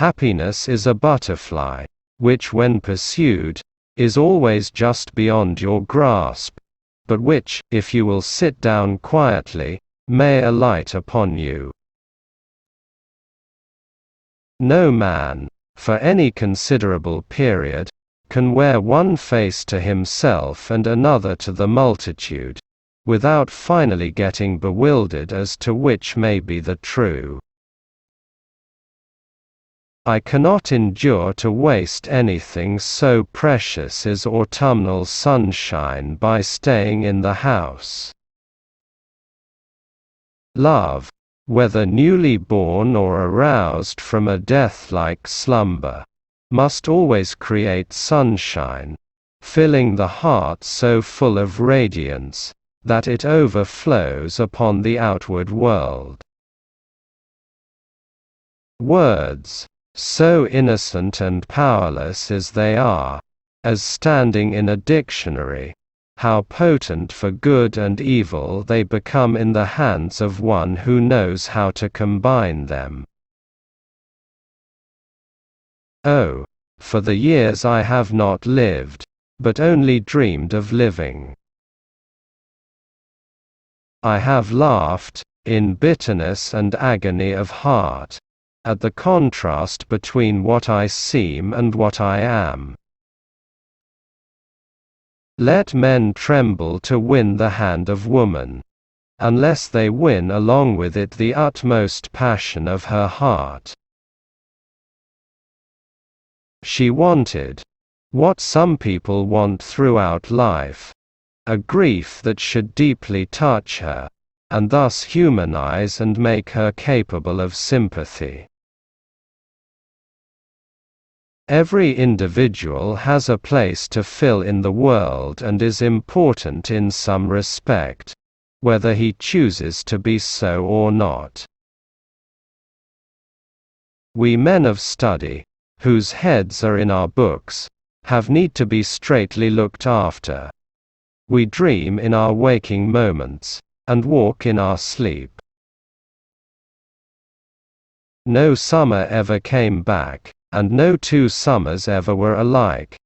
Happiness is a butterfly, which when pursued, is always just beyond your grasp, but which, if you will sit down quietly, may alight upon you. No man, for any considerable period, can wear one face to himself and another to the multitude, without finally getting bewildered as to which may be the true. I cannot endure to waste anything so precious as autumnal sunshine by staying in the house. Love, whether newly born or aroused from a death-like slumber, must always create sunshine, filling the heart so full of radiance, that it overflows upon the outward world. Words, so innocent and powerless as they are, as standing in a dictionary, how potent for good and evil they become in the hands of one who knows how to combine them. Oh, for the years I have not lived, but only dreamed of living. I have laughed, in bitterness and agony of heart, at the contrast between what I seem and what I am. Let men tremble to win the hand of woman, unless they win along with it the utmost passion of her heart. She wanted, what some people want throughout life, a grief that should deeply touch her, and thus humanize and make her capable of sympathy. Every individual has a place to fill in the world and is important in some respect, whether he chooses to be so or not. We men of study, whose heads are in our books, have need to be straightly looked after. We dream in our waking moments, and walk in our sleep. No summer ever came back, and no two summers ever were alike.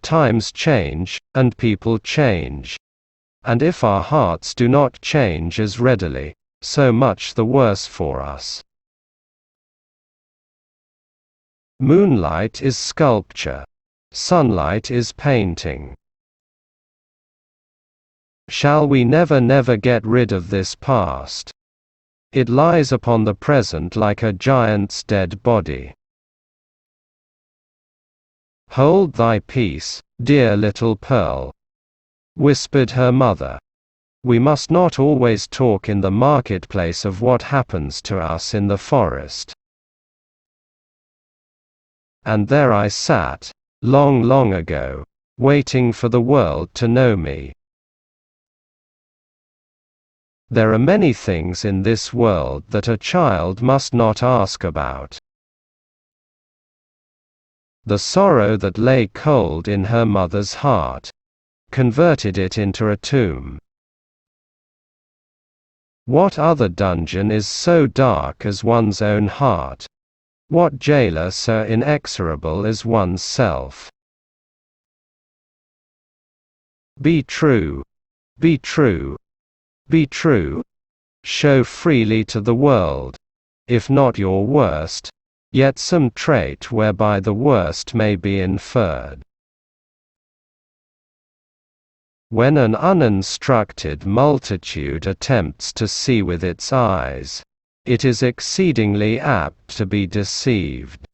Times change, and people change. And if our hearts do not change as readily, so much the worse for us. Moonlight is sculpture. Sunlight is painting. Shall we never get rid of this past? It lies upon the present like a giant's dead body. "Hold thy peace, dear little Pearl," whispered her mother. "We must not always talk in the marketplace of what happens to us in the forest." And there I sat, long ago, waiting for the world to know me. There are many things in this world that a child must not ask about. The sorrow that lay cold in her mother's heart converted it into a tomb. What other dungeon is so dark as one's own heart? What jailer so inexorable as one's self? Be true. Be true. Be true. Show freely to the world, if not your worst, yet some trait whereby the worst may be inferred. When an uninstructed multitude attempts to see with its eyes, it is exceedingly apt to be deceived.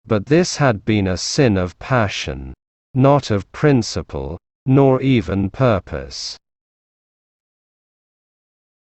But this had been a sin of passion, not of principle, nor even purpose.